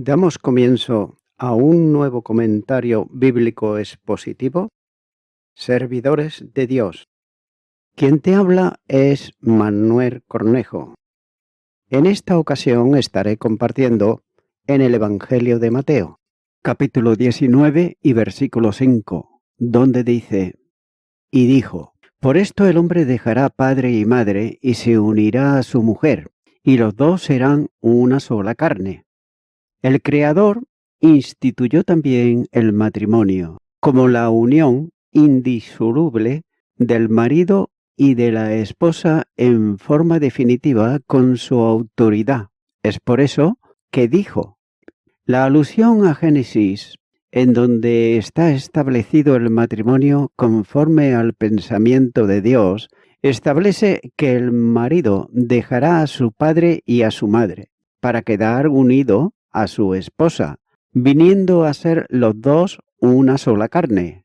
Damos comienzo a un nuevo comentario bíblico expositivo, Servidores de Dios. Quien te habla es Manuel Cornejo. En esta ocasión estaré compartiendo en el Evangelio de Mateo, capítulo 19 y versículo 5, donde dice: Y dijo, por esto el hombre dejará padre y madre y se unirá a su mujer, y los dos serán una sola carne. El Creador instituyó también el matrimonio como la unión indisoluble del marido y de la esposa en forma definitiva con su autoridad. Es por eso que dijo. La alusión a Génesis, en donde está establecido el matrimonio conforme al pensamiento de Dios, establece que el marido dejará a su padre y a su madre para quedar unido a su esposa, viniendo a ser los dos una sola carne.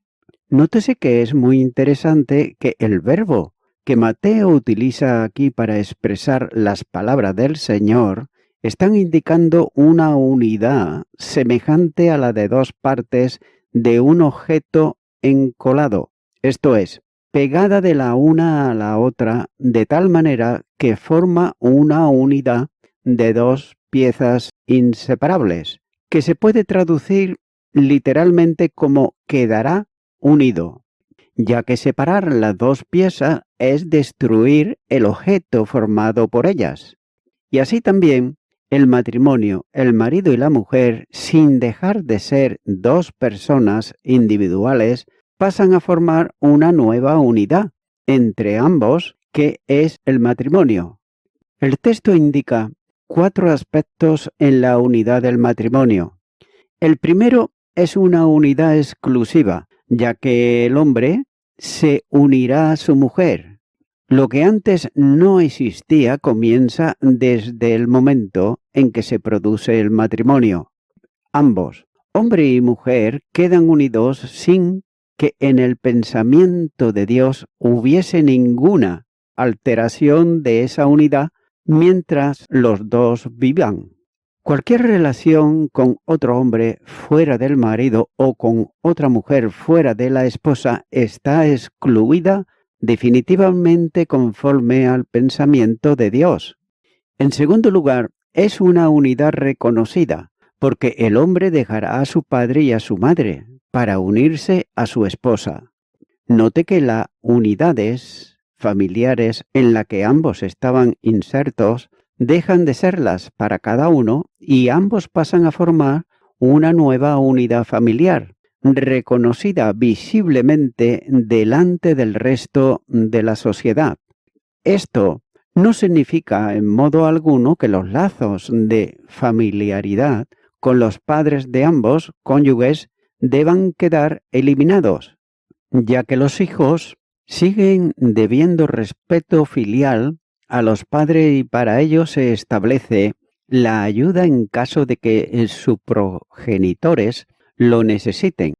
Nótese que es muy interesante que el verbo que Mateo utiliza aquí para expresar las palabras del Señor están indicando una unidad semejante a la de dos partes de un objeto encolado, esto es, pegada de la una a la otra de tal manera que forma una unidad de dos piezas inseparables, que se puede traducir literalmente como quedará unido, ya que separar las dos piezas es destruir el objeto formado por ellas. Y así también el matrimonio, el marido y la mujer, sin dejar de ser dos personas individuales, pasan a formar una nueva unidad entre ambos, que es el matrimonio. El texto indica 4 aspectos en la unidad del matrimonio. El primero es una unidad exclusiva, ya que el hombre se unirá a su mujer. Lo que antes no existía comienza desde el momento en que se produce el matrimonio. Ambos, hombre y mujer, quedan unidos sin que en el pensamiento de Dios hubiese ninguna alteración de esa unidad mientras los dos vivan. Cualquier relación con otro hombre fuera del marido o con otra mujer fuera de la esposa está excluida definitivamente conforme al pensamiento de Dios. En segundo lugar, es una unidad reconocida, porque el hombre dejará a su padre y a su madre para unirse a su esposa. Note que las unidades familiares en la que ambos estaban insertos dejan de serlas para cada uno y ambos pasan a formar una nueva unidad familiar, reconocida visiblemente delante del resto de la sociedad. Esto no significa en modo alguno que los lazos de familiaridad con los padres de ambos cónyuges deban quedar eliminados, ya que los hijos siguen debiendo respeto filial a los padres y para ello se establece la ayuda en caso de que sus progenitores lo necesiten.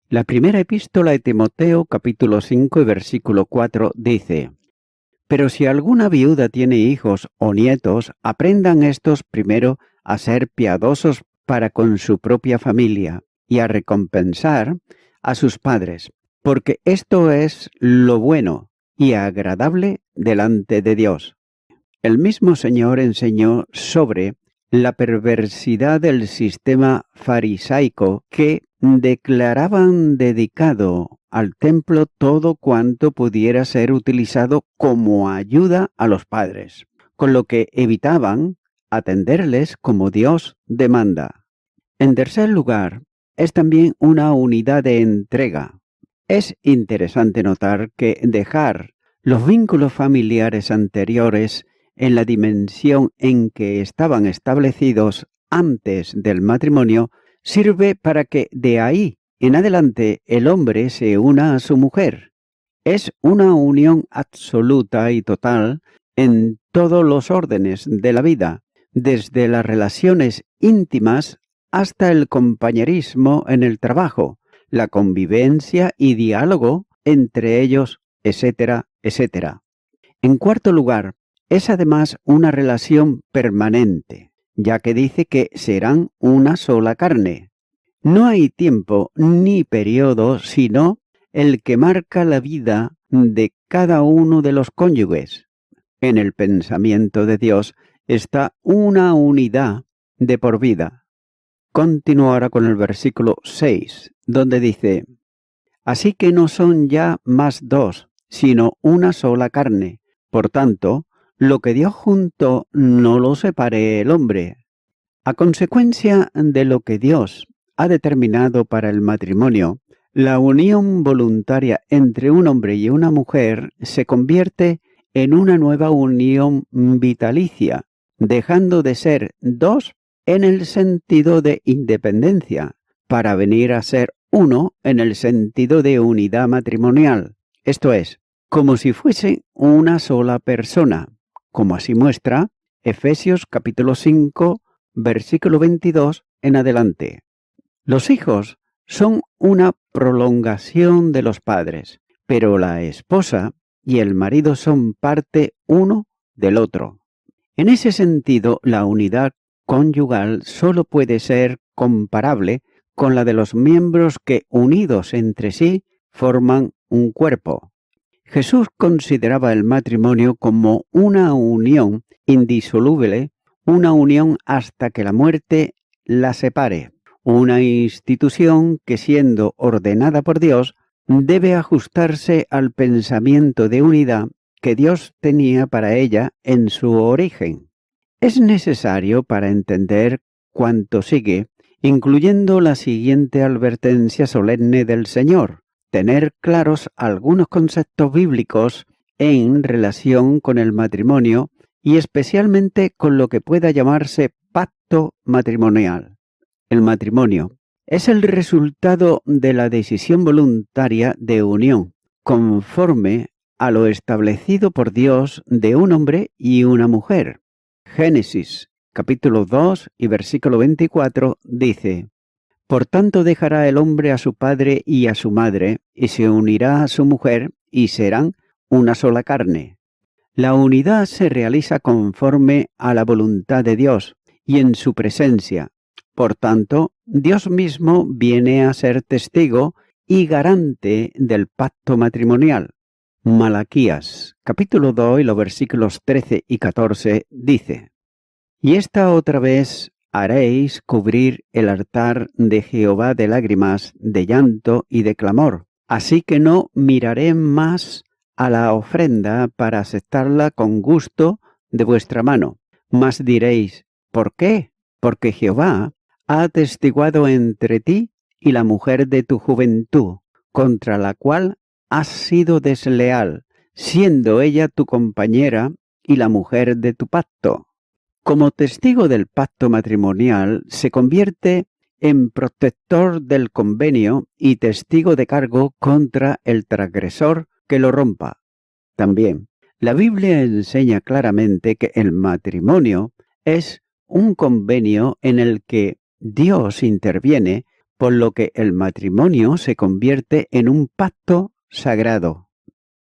La primera epístola de Timoteo, capítulo 5 y versículo 4 dice: Pero si alguna viuda tiene hijos o nietos, aprendan estos primero a ser piadosos para con su propia familia y a recompensar a sus padres, porque esto es lo bueno y agradable delante de Dios. El mismo Señor enseñó sobre la perversidad del sistema farisaico que declaraban dedicado al templo todo cuanto pudiera ser utilizado como ayuda a los padres, con lo que evitaban atenderles como Dios demanda. En tercer lugar, es también una unidad de entrega. Es interesante notar que dejar los vínculos familiares anteriores en la dimensión en que estaban establecidos antes del matrimonio sirve para que de ahí en adelante el hombre se una a su mujer. Es una unión absoluta y total en todos los órdenes de la vida, desde las relaciones íntimas hasta el compañerismo en el trabajo, la convivencia y diálogo entre ellos, etcétera, etcétera. En cuarto lugar, es además una relación permanente, ya que dice que serán una sola carne. No hay tiempo ni periodo, sino el que marca la vida de cada uno de los cónyuges. En el pensamiento de Dios está una unidad de por vida. Continúo ahora con el versículo 6, donde dice: Así que no son ya más dos, sino una sola carne. Por tanto, lo que Dios juntó no lo separe el hombre. A consecuencia de lo que Dios ha determinado para el matrimonio, la unión voluntaria entre un hombre y una mujer se convierte en una nueva unión vitalicia, dejando de ser dos en el sentido de independencia, para venir a ser uno en el sentido de unidad matrimonial, esto es, como si fuese una sola persona, como así muestra Efesios capítulo 5, versículo 22 en adelante. Los hijos son una prolongación de los padres, pero la esposa y el marido son parte uno del otro. En ese sentido, la unidad conyugal solo puede ser comparable con la de los miembros que, unidos entre sí, forman un cuerpo. Jesús consideraba el matrimonio como una unión indisoluble, una unión hasta que la muerte la separe, una institución que, siendo ordenada por Dios, debe ajustarse al pensamiento de unidad que Dios tenía para ella en su origen. Es necesario para entender cuanto sigue, incluyendo la siguiente advertencia solemne del Señor, tener claros algunos conceptos bíblicos en relación con el matrimonio y especialmente con lo que pueda llamarse pacto matrimonial. El matrimonio es el resultado de la decisión voluntaria de unión, conforme a lo establecido por Dios de un hombre y una mujer. Génesis, capítulo 2 y versículo 24 dice: Por tanto dejará el hombre a su padre y a su madre, y se unirá a su mujer, y serán una sola carne. La unidad se realiza conforme a la voluntad de Dios y en su presencia. Por tanto, Dios mismo viene a ser testigo y garante del pacto matrimonial. Malaquías, capítulo 2 y los versículos 13 y 14 dice: Y esta otra vez haréis cubrir el altar de Jehová de lágrimas, de llanto y de clamor. Así que no miraré más a la ofrenda para aceptarla con gusto de vuestra mano. Mas diréis: ¿por qué? Porque Jehová ha atestiguado entre ti y la mujer de tu juventud, contra la cual has sido desleal, siendo ella tu compañera y la mujer de tu pacto. Como testigo del pacto matrimonial, se convierte en protector del convenio y testigo de cargo contra el transgresor que lo rompa. También, la Biblia enseña claramente que el matrimonio es un convenio en el que Dios interviene, por lo que el matrimonio se convierte en un pacto sagrado.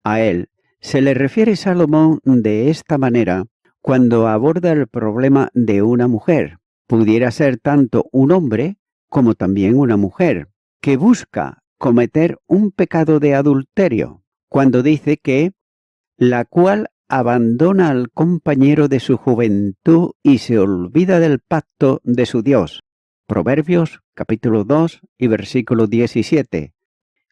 A él se le refiere Salomón de esta manera cuando aborda el problema de una mujer. Pudiera ser tanto un hombre como también una mujer, que busca cometer un pecado de adulterio, cuando dice que la cual abandona al compañero de su juventud y se olvida del pacto de su Dios. Proverbios capítulo 2 y versículo 17.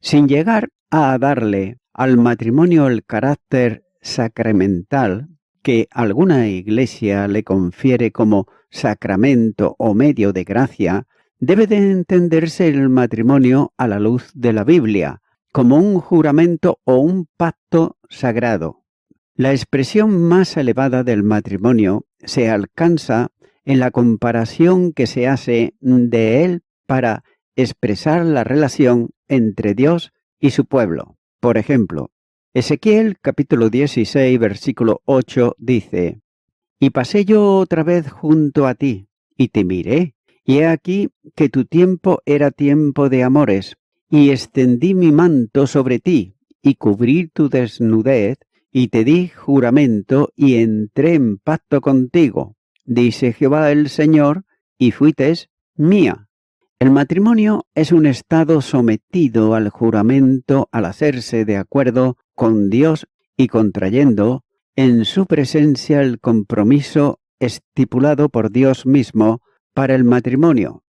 Sin llegar a darle al matrimonio el carácter sacramental que alguna iglesia le confiere como sacramento o medio de gracia, debe de entenderse el matrimonio a la luz de la Biblia, como un juramento o un pacto sagrado. La expresión más elevada del matrimonio se alcanza en la comparación que se hace de él para expresar la relación entre Dios y su pueblo. Por ejemplo, Ezequiel capítulo 16 versículo 8 dice: Y pasé yo otra vez junto a ti, y te miré, y he aquí que tu tiempo era tiempo de amores, y extendí mi manto sobre ti, y cubrí tu desnudez, y te di juramento, y entré en pacto contigo. dice Jehová el Señor, y fuites mía. El matrimonio es un estado sometido al juramento al hacerse de acuerdo con Dios y contrayendo en su presencia el compromiso estipulado por Dios mismo para el matrimonio.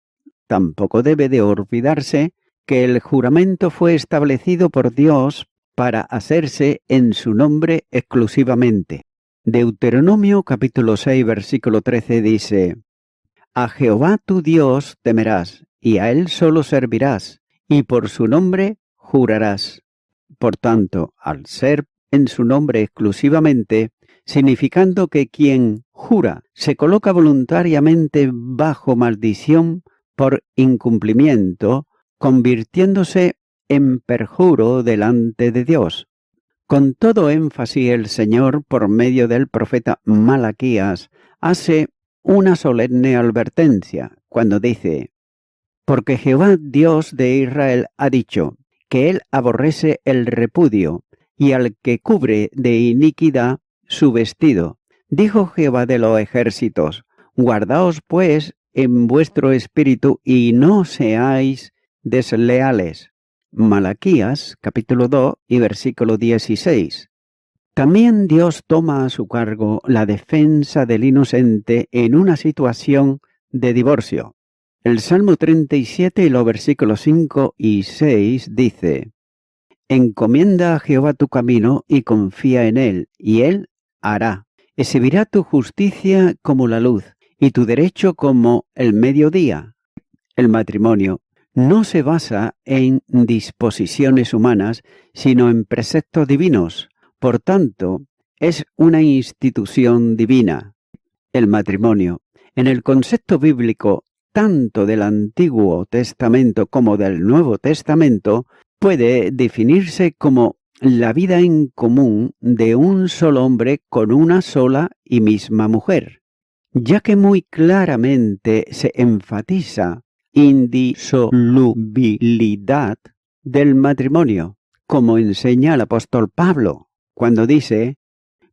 Tampoco debe de olvidarse que el juramento fue establecido por Dios para hacerse en su nombre exclusivamente. Deuteronomio capítulo 6 versículo 13 dice: A Jehová tu Dios temerás, y a él solo servirás, y por su nombre jurarás. Por tanto, al ser en su nombre exclusivamente, significando que quien jura se coloca voluntariamente bajo maldición por incumplimiento, convirtiéndose en perjuro delante de Dios. Con todo énfasis el Señor, por medio del profeta Malaquías, hace una solemne advertencia cuando dice: Porque Jehová Dios de Israel ha dicho que él aborrece el repudio y al que cubre de iniquidad su vestido. Dijo Jehová de los ejércitos: Guardaos pues en vuestro espíritu y no seáis desleales. Malaquías capítulo 2 y versículo 16. También Dios toma a su cargo la defensa del inocente en una situación de divorcio. El Salmo 37 y los versículos 5 y 6 dice: Encomienda a Jehová tu camino y confía en él, y él hará. Exhibirá tu justicia como la luz y tu derecho como el mediodía. El matrimonio no se basa en disposiciones humanas, sino en preceptos divinos. Por tanto, es una institución divina. El matrimonio, en el concepto bíblico tanto del Antiguo Testamento como del Nuevo Testamento, puede definirse como la vida en común de un solo hombre con una sola y misma mujer, ya que muy claramente se enfatiza indisolubilidad del matrimonio, como enseña el apóstol Pablo, cuando dice: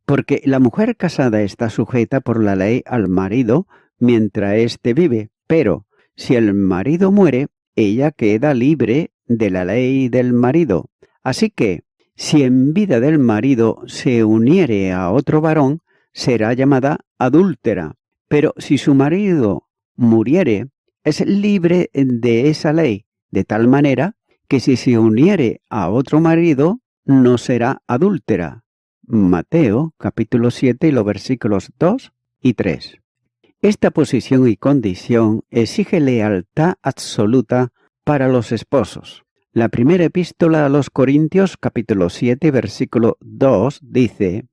Porque la mujer casada está sujeta por la ley al marido mientras éste vive, pero si el marido muere, ella queda libre de la ley del marido. Así que, si en vida del marido se uniere a otro varón, será llamada adúltera. Pero si su marido muriere, es libre de esa ley, de tal manera que si se uniere a otro marido, no será adúltera. Mateo capítulo 7 y los versículos 2 y 3. Esta posición y condición exige lealtad absoluta para los esposos. La primera epístola a los Corintios capítulo 7 versículo 2 dice: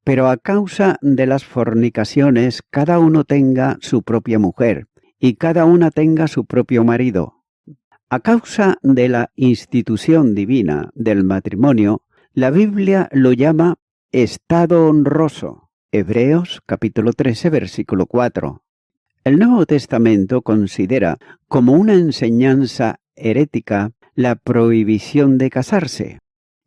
Pero a causa de las fornicaciones cada uno tenga su propia mujer y cada una tenga su propio marido. A causa de la institución divina del matrimonio, la Biblia lo llama estado honroso. Hebreos capítulo 13 versículo 4. El Nuevo Testamento considera como una enseñanza herética la prohibición de casarse.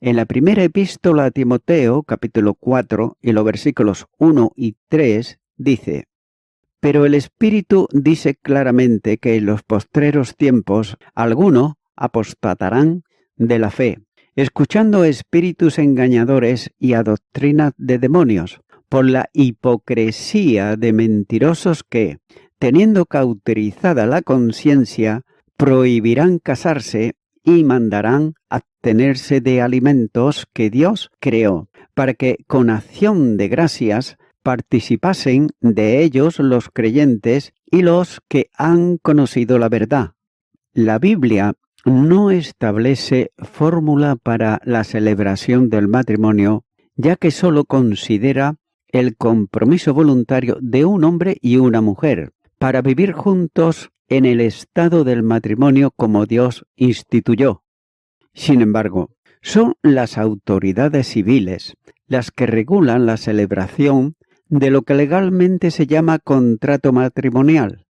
En la primera epístola a Timoteo capítulo 4 y los versículos 1 y 3 dice: Pero el Espíritu dice claramente que en los postreros tiempos algunos apostatarán de la fe, escuchando espíritus engañadores y a doctrinas de demonios, por la hipocresía de mentirosos que, teniendo cauterizada la conciencia, prohibirán casarse y mandarán abstenerse de alimentos que Dios creó, para que con acción de gracias participasen de ellos los creyentes y los que han conocido la verdad. La Biblia no establece fórmula para la celebración del matrimonio, ya que solo considera el compromiso voluntario de un hombre y una mujer para vivir juntos en el estado del matrimonio como Dios instituyó. Sin embargo, son las autoridades civiles las que regulan la celebración de lo que legalmente se llama contrato matrimonial.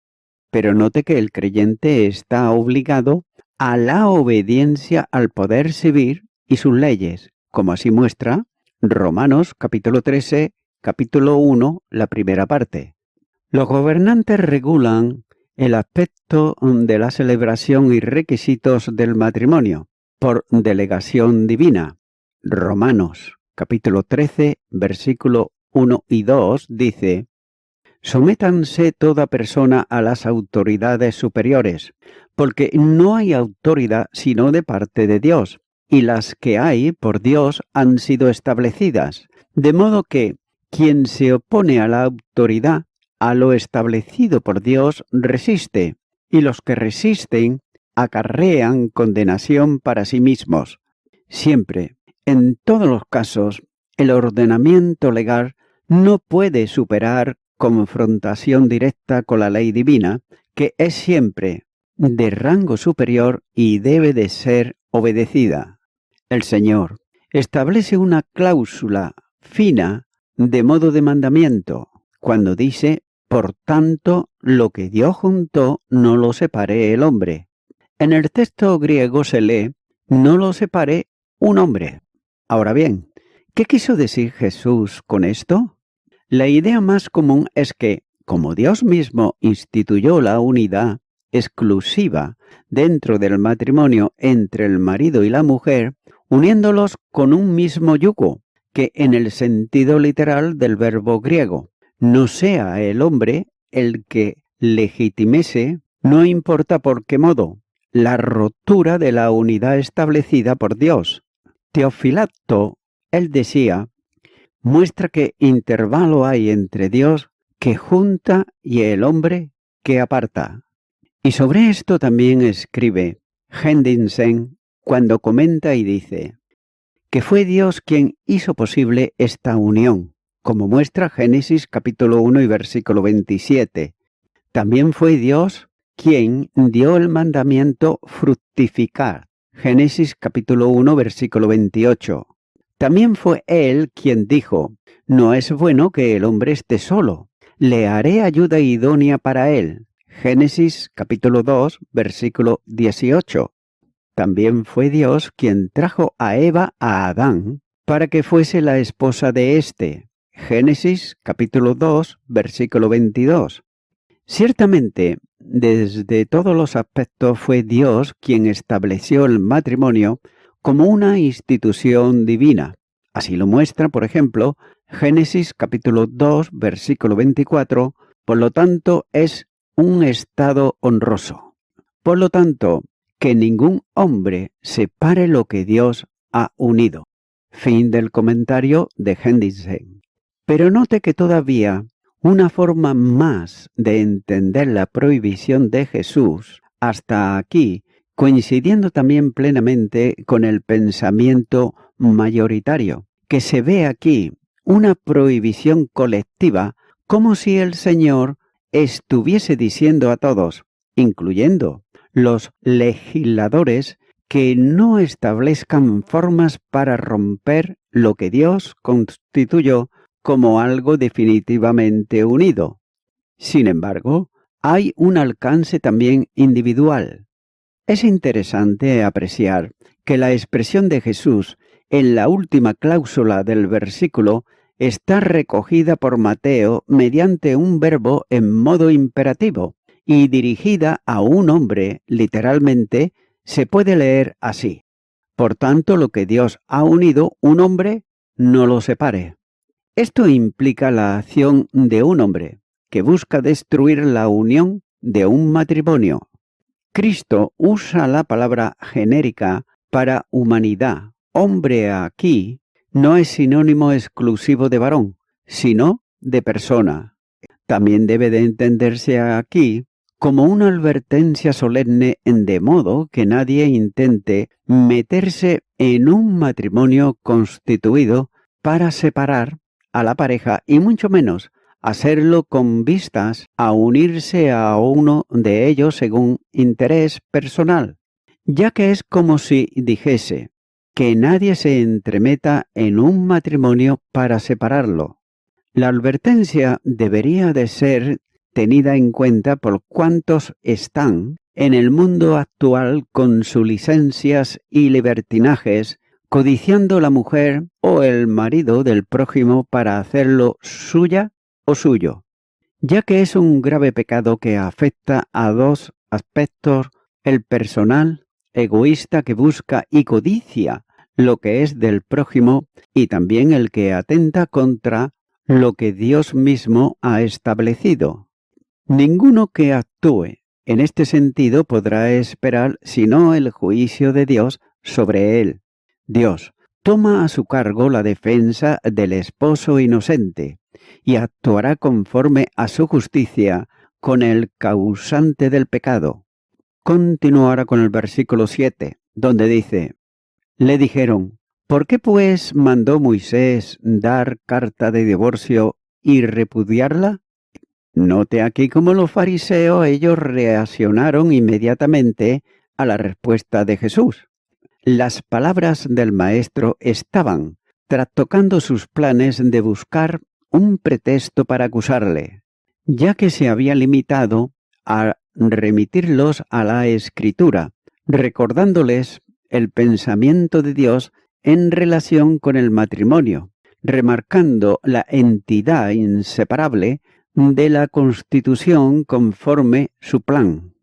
Pero note que el creyente está obligado a la obediencia al poder civil y sus leyes, como así muestra Romanos capítulo 13, capítulo 1, la primera parte. Los gobernantes regulan el aspecto de la celebración y requisitos del matrimonio por delegación divina. Romanos, capítulo 13, versículo 1 y 2 dice: Sométanse toda persona a las autoridades superiores, porque no hay autoridad sino de parte de Dios, y las que hay por Dios han sido establecidas, de modo que quien se opone a la autoridad, a lo establecido por Dios, resiste, y los que resisten acarrean condenación para sí mismos. Siempre, en todos los casos, el ordenamiento legal no puede superar confrontación directa con la ley divina, que es siempre de rango superior y debe de ser obedecida. El Señor establece una cláusula fina de modo de mandamiento, cuando dice: por tanto, lo que Dios juntó no lo separe el hombre. En el texto griego se lee: no lo separe un hombre. Ahora bien, ¿qué quiso decir Jesús con esto? La idea más común es que, como Dios mismo instituyó la unidad exclusiva dentro del matrimonio entre el marido y la mujer, uniéndolos con un mismo yugo, que en el sentido literal del verbo griego, no sea el hombre el que legitimese, no importa por qué modo, la rotura de la unidad establecida por Dios. Teofilacto, él decía, muestra qué intervalo hay entre Dios que junta y el hombre que aparta. Y sobre esto también escribe Hendinsen cuando comenta y dice que fue Dios quien hizo posible esta unión, como muestra Génesis capítulo 1 y versículo 27. También fue Dios quien dio el mandamiento fructificar, Génesis capítulo 1 versículo 28. También fue Él quien dijo: no es bueno que el hombre esté solo, le haré ayuda idónea para él. Génesis capítulo 2, versículo 18. También fue Dios quien trajo a Eva a Adán para que fuese la esposa de éste. Génesis capítulo 2, versículo 22. Ciertamente, desde todos los aspectos fue Dios quien estableció el matrimonio como una institución divina. Así lo muestra, por ejemplo, Génesis capítulo 2, versículo 24, por lo tanto es un estado honroso. Por lo tanto, que ningún hombre separe lo que Dios ha unido. Fin del comentario de Hendinsen. Pero note que todavía una forma más de entender la prohibición de Jesús hasta aquí, coincidiendo también plenamente con el pensamiento mayoritario, que se ve aquí una prohibición colectiva, como si el Señor estuviese diciendo a todos, incluyendo los legisladores, que no establezcan formas para romper lo que Dios constituyó como algo definitivamente unido. Sin embargo, hay un alcance también individual. Es interesante apreciar que la expresión de Jesús en la última cláusula del versículo está recogida por Mateo mediante un verbo en modo imperativo y dirigida a un hombre, literalmente, se puede leer así: por tanto, lo que Dios ha unido, un hombre no lo separe. Esto implica la acción de un hombre que busca destruir la unión de un matrimonio. Cristo usa la palabra genérica para humanidad. Hombre aquí no es sinónimo exclusivo de varón, sino de persona. También debe de entenderse aquí como una advertencia solemne, de modo que nadie intente meterse en un matrimonio constituido para separar a la pareja y mucho menos hacerlo con vistas a unirse a uno de ellos según interés personal, ya que es como si dijese que nadie se entremeta en un matrimonio para separarlo. La advertencia debería de ser tenida en cuenta por cuantos están en el mundo actual con sus licencias y libertinajes, codiciando la mujer o el marido del prójimo para hacerlo suya o suyo. ya que es un grave pecado que afecta a dos aspectos: el personal, egoísta, que busca y codicia lo que es del prójimo, y también el que atenta contra lo que Dios mismo ha establecido. Ninguno que actúe en este sentido podrá esperar sino el juicio de Dios sobre él. Dios toma a su cargo la defensa del esposo inocente y actuará conforme a su justicia con el causante del pecado. Continuará con el versículo 7, donde dice: le dijeron: ¿por qué pues mandó Moisés dar carta de divorcio y repudiarla? Note aquí cómo los fariseos, ellos reaccionaron inmediatamente a la respuesta de Jesús. Las palabras del maestro estaban trastocando sus planes de buscar un pretexto para acusarle, ya que se había limitado a remitirlos a la Escritura, recordándoles el pensamiento de Dios en relación con el matrimonio, remarcando la entidad inseparable de la Constitución conforme su plan.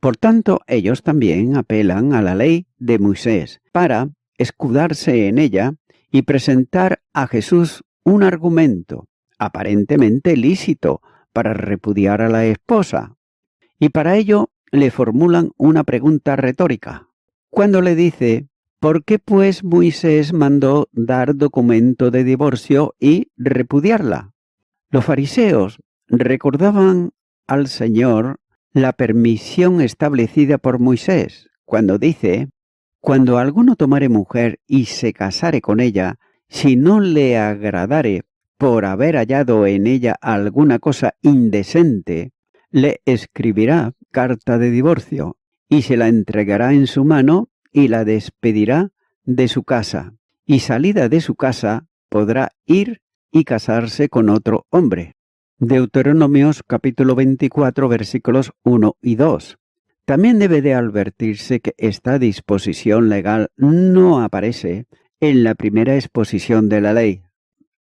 Por tanto, ellos también apelan a la ley de Moisés para escudarse en ella y presentar a Jesús un argumento aparentemente lícito para repudiar a la esposa. Y para ello le formulan una pregunta retórica. Cuando le dice: ¿por qué pues Moisés mandó dar documento de divorcio y repudiarla? Los fariseos recordaban al Señor la permisión establecida por Moisés, cuando dice: cuando alguno tomare mujer y se casare con ella, si no le agradare por haber hallado en ella alguna cosa indecente, le escribirá carta de divorcio y se la entregará en su mano y la despedirá de su casa, y salida de su casa podrá ir y casarse con otro hombre. Deuteronomios capítulo 24 versículos 1 y 2. También debe de advertirse que esta disposición legal no aparece en la primera exposición de la ley.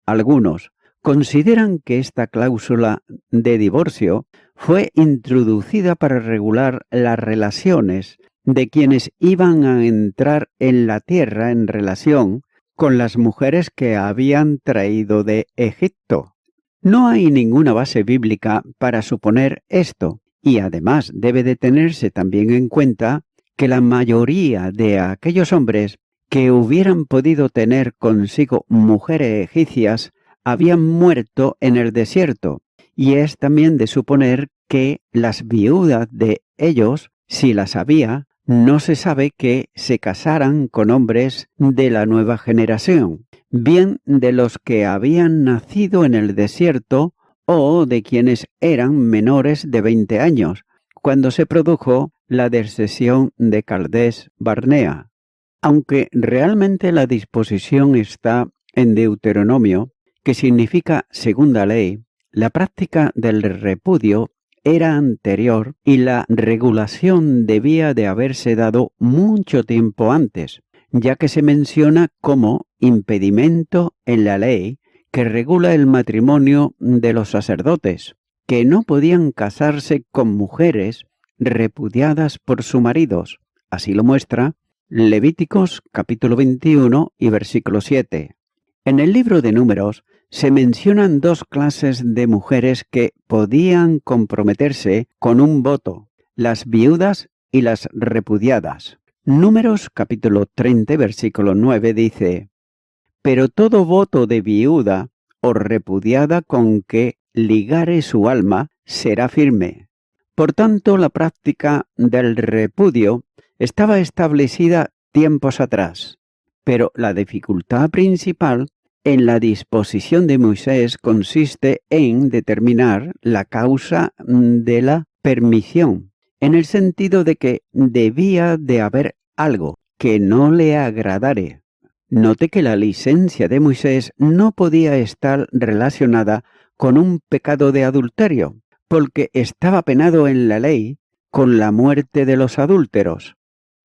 Algunos consideran que esta cláusula de divorcio fue introducida para regular las relaciones de quienes iban a entrar en la tierra en relación con las mujeres que habían traído de Egipto. No hay ninguna base bíblica para suponer esto, y además debe de tenerse también en cuenta que la mayoría de aquellos hombres que hubieran podido tener consigo mujeres egipcias habían muerto en el desierto, y es también de suponer que las viudas de ellos, si las había, no se sabe que se casaran con hombres de la nueva generación, bien de los que habían nacido en el desierto o de quienes eran menores de 20 años, cuando se produjo la deserción de Caldés Barnea. Aunque realmente la disposición está en Deuteronomio, que significa segunda ley, la práctica del repudio era anterior y la regulación debía de haberse dado mucho tiempo antes, ya que se menciona como impedimento en la ley que regula el matrimonio de los sacerdotes, que no podían casarse con mujeres repudiadas por sus maridos. Así lo muestra Levíticos capítulo 21 y versículo 7. En el libro de Números se mencionan dos clases de mujeres que podían comprometerse con un voto: las viudas y las repudiadas. Números capítulo 30 versículo 9 dice: pero todo voto de viuda o repudiada con que ligare su alma será firme. Por tanto, la práctica del repudio estaba establecida tiempos atrás, pero la dificultad principal en la disposición de Moisés consiste en determinar la causa de la permisión, en el sentido de que debía de haber algo que no le agradare. Note que la licencia de Moisés no podía estar relacionada con un pecado de adulterio, porque estaba penado en la ley con la muerte de los adúlteros.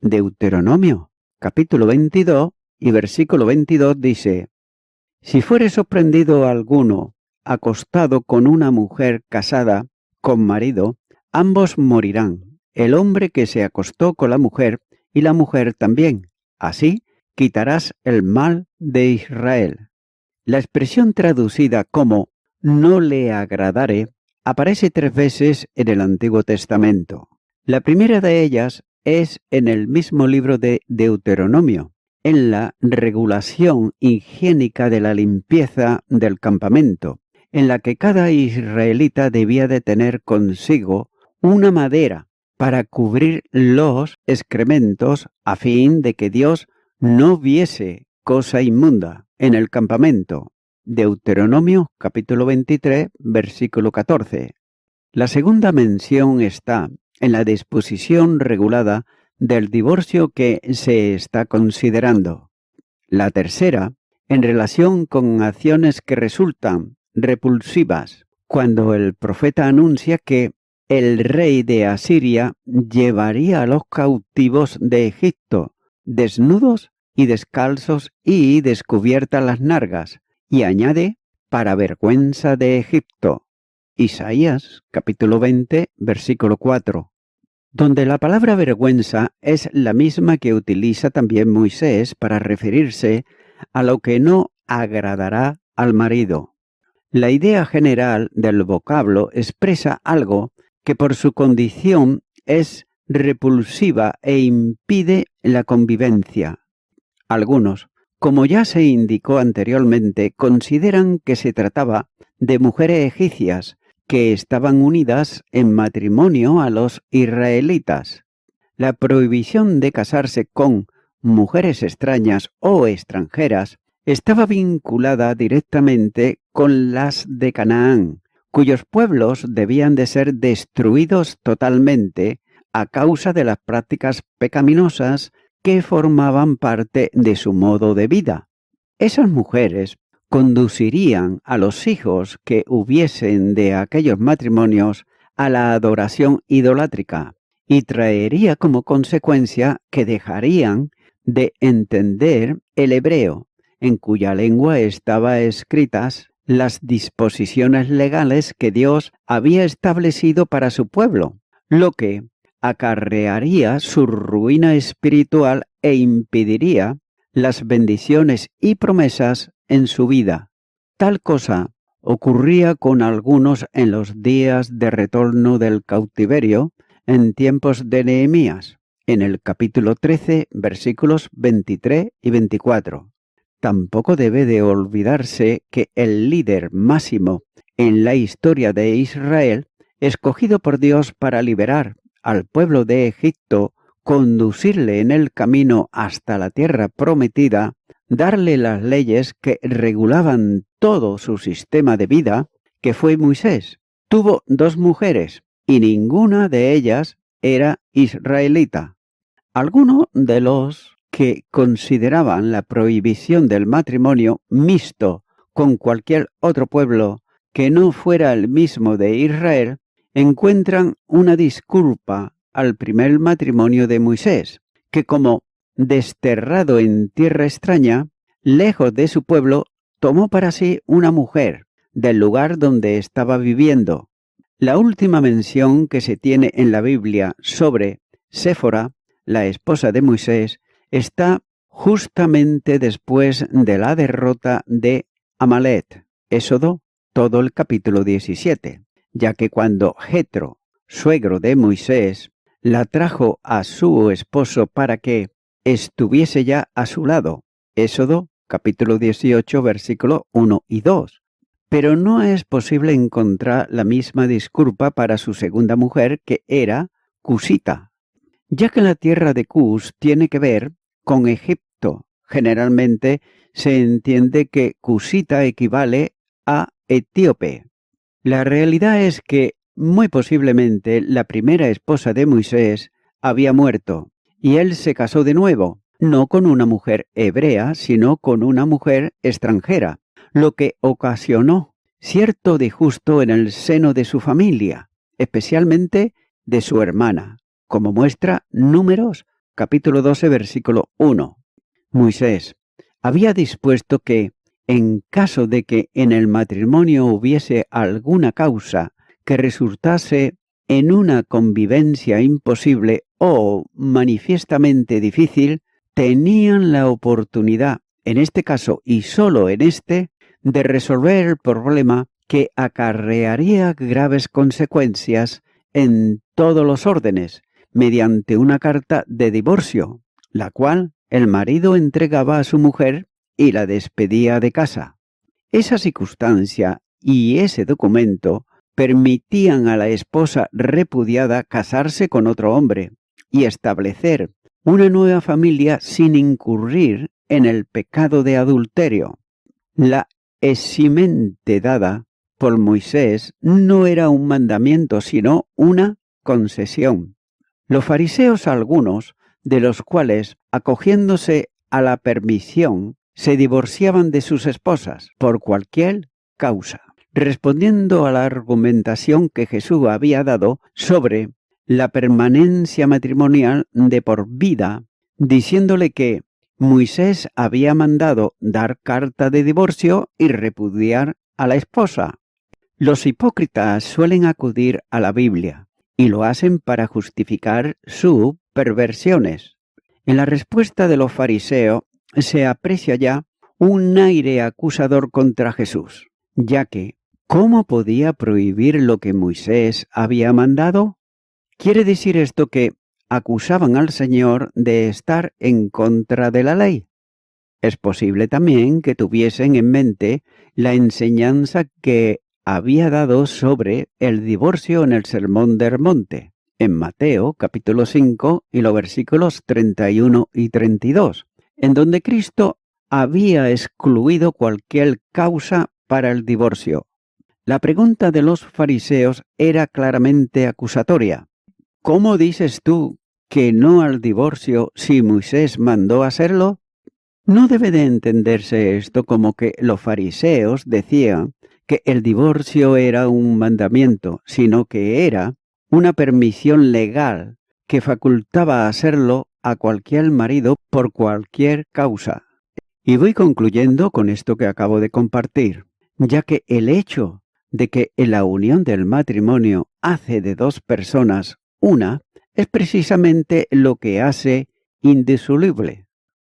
Deuteronomio, capítulo 22 y versículo 22 dice: si fuere sorprendido alguno acostado con una mujer casada con marido, ambos morirán, el hombre que se acostó con la mujer y la mujer también. Así quitarás el mal de Israel. La expresión traducida como no le agradare aparece 3 veces en el Antiguo Testamento. La primera de ellas es en el mismo libro de Deuteronomio, en la regulación higiénica de la limpieza del campamento, en la que cada israelita debía de tener consigo una madera para cubrir los excrementos a fin de que Dios no viese cosa inmunda en el campamento. Deuteronomio capítulo 23, versículo 14. La segunda mención está en la disposición regulada del divorcio que se está considerando. La tercera, en relación con acciones que resultan repulsivas, cuando el profeta anuncia que el rey de Asiria llevaría a los cautivos de Egipto desnudos y descalzos y descubiertas las nargas, y añade, para vergüenza de Egipto. Isaías, capítulo 20, versículo 4, donde la palabra vergüenza es la misma que utiliza también Moisés para referirse a lo que no agradará al marido. La idea general del vocablo expresa algo que por su condición es repulsiva e impide la convivencia. Algunos, como ya se indicó anteriormente, consideran que se trataba de mujeres egipcias que estaban unidas en matrimonio a los israelitas. La prohibición de casarse con mujeres extrañas o extranjeras estaba vinculada directamente con las de Canaán, cuyos pueblos debían de ser destruidos totalmente a causa de las prácticas pecaminosas que formaban parte de su modo de vida. Esas mujeres conducirían a los hijos que hubiesen de aquellos matrimonios a la adoración idolátrica y traería como consecuencia que dejarían de entender el hebreo, en cuya lengua estaban escritas las disposiciones legales que Dios había establecido para su pueblo, lo que acarrearía su ruina espiritual e impediría las bendiciones y promesas en su vida. Tal cosa ocurría con algunos en los días de retorno del cautiverio en tiempos de Nehemías, en el capítulo 13, versículos 23 y 24. Tampoco debe de olvidarse que el líder máximo en la historia de Israel, escogido por Dios para liberar al pueblo de Egipto, conducirle en el camino hasta la tierra prometida, darle las leyes que regulaban todo su sistema de vida, que fue Moisés. Tuvo 2 mujeres y ninguna de ellas era israelita. Algunos de los que consideraban la prohibición del matrimonio mixto con cualquier otro pueblo que no fuera el mismo de Israel, encuentran una disculpa al primer matrimonio de Moisés, que como desterrado en tierra extraña, lejos de su pueblo, tomó para sí una mujer del lugar donde estaba viviendo. La última mención que se tiene en la Biblia sobre Séfora, la esposa de Moisés, está justamente después de la derrota de Amalek, Éxodo, todo el capítulo 17, ya que cuando Jetro, suegro de Moisés, la trajo a su esposo para que estuviese ya a su lado, Éxodo, capítulo 18, versículos 1 y 2. Pero no es posible encontrar la misma disculpa para su segunda mujer, que era Cusita, ya que la tierra de Cus tiene que ver con Egipto. Generalmente se entiende que Cusita equivale a etíope. La realidad es que muy posiblemente la primera esposa de Moisés había muerto y él se casó de nuevo, no con una mujer hebrea, sino con una mujer extranjera, lo que ocasionó cierto disgusto en el seno de su familia, especialmente de su hermana, como muestra Números, capítulo 12, versículo 1. Moisés había dispuesto que en caso de que en el matrimonio hubiese alguna causa que resultase en una convivencia imposible o manifiestamente difícil, tenían la oportunidad, en este caso y solo en este, de resolver el problema que acarrearía graves consecuencias en todos los órdenes, mediante una carta de divorcio, la cual el marido entregaba a su mujer y la despedía de casa. Esa circunstancia y ese documento permitían a la esposa repudiada casarse con otro hombre y establecer una nueva familia sin incurrir en el pecado de adulterio. La eximente dada por Moisés no era un mandamiento, sino una concesión. Los fariseos algunos, de los cuales, acogiéndose a la permisión, se divorciaban de sus esposas por cualquier causa, respondiendo a la argumentación que Jesús había dado sobre la permanencia matrimonial de por vida, diciéndole que Moisés había mandado dar carta de divorcio y repudiar a la esposa. Los hipócritas suelen acudir a la Biblia y lo hacen para justificar sus perversiones. En la respuesta de los fariseos se aprecia ya un aire acusador contra Jesús, ya que ¿cómo podía prohibir lo que Moisés había mandado? Quiere decir esto que acusaban al Señor de estar en contra de la ley. Es posible también que tuviesen en mente la enseñanza que había dado sobre el divorcio en el Sermón del Monte, en Mateo capítulo 5 y los versículos 31 y 32, en donde Cristo había excluido cualquier causa para el divorcio. La pregunta de los fariseos era claramente acusatoria. ¿Cómo dices tú que no al divorcio si Moisés mandó hacerlo? No debe de entenderse esto como que los fariseos decían que el divorcio era un mandamiento, sino que era una permisión legal que facultaba hacerlo a cualquier marido por cualquier causa. Y voy concluyendo con esto que acabo de compartir, ya que el hecho de que en la unión del matrimonio hace de dos personas una es precisamente lo que hace indisoluble.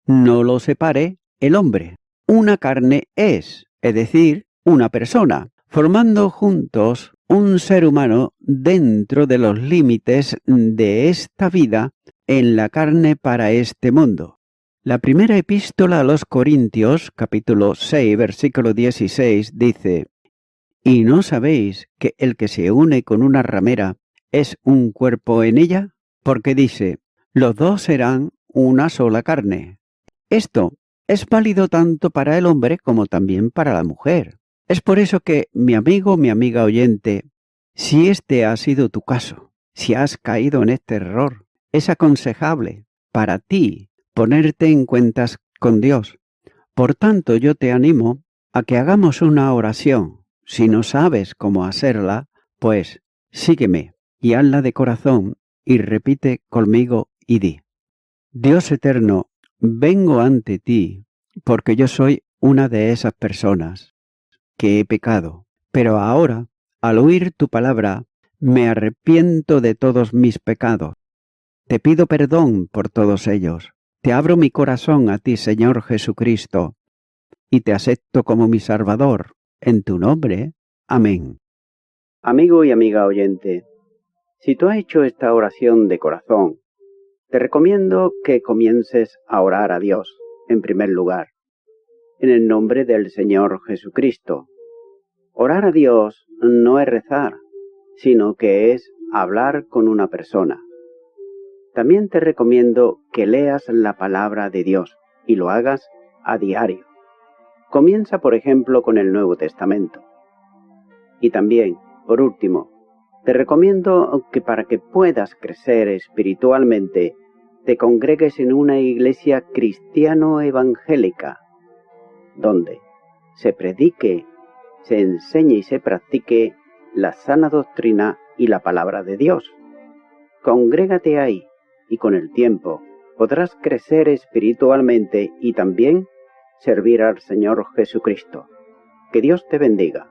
No lo separe el hombre. Una carne es decir, una persona, formando juntos un ser humano dentro de los límites de esta vida en la carne para este mundo. La primera epístola a los Corintios, capítulo 6, versículo 16, dice: ¿Y no sabéis que el que se une con una ramera es un cuerpo en ella? Porque dice, los dos serán una sola carne. Esto es válido tanto para el hombre como también para la mujer. Es por eso que, mi amigo, mi amiga oyente, si este ha sido tu caso, si has caído en este error, es aconsejable para ti ponerte en cuentas con Dios. Por tanto, yo te animo a que hagamos una oración. Si no sabes cómo hacerla, pues sígueme y hazla de corazón y repite conmigo y di: Dios eterno, vengo ante ti porque yo soy una de esas personas que he pecado, pero ahora, al oír tu palabra, me arrepiento de todos mis pecados. Te pido perdón por todos ellos. Te abro mi corazón a ti, Señor Jesucristo, y te acepto como mi Salvador. En tu nombre. Amén. Amigo y amiga oyente, si tú has hecho esta oración de corazón, te recomiendo que comiences a orar a Dios, en primer lugar, en el nombre del Señor Jesucristo. Orar a Dios no es rezar, sino que es hablar con una persona. También te recomiendo que leas la palabra de Dios y lo hagas a diario. Comienza, por ejemplo, con el Nuevo Testamento. Y también, por último, te recomiendo que para que puedas crecer espiritualmente, te congregues en una iglesia cristiano-evangélica, donde se predique, se enseñe y se practique la sana doctrina y la palabra de Dios. Congrégate ahí y con el tiempo podrás crecer espiritualmente y también servir al Señor Jesucristo. Que Dios te bendiga.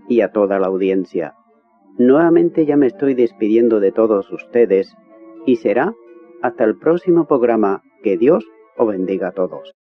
Y a toda la audiencia, nuevamente ya me estoy despidiendo de todos ustedes y será hasta el próximo programa. Que Dios os bendiga a todos.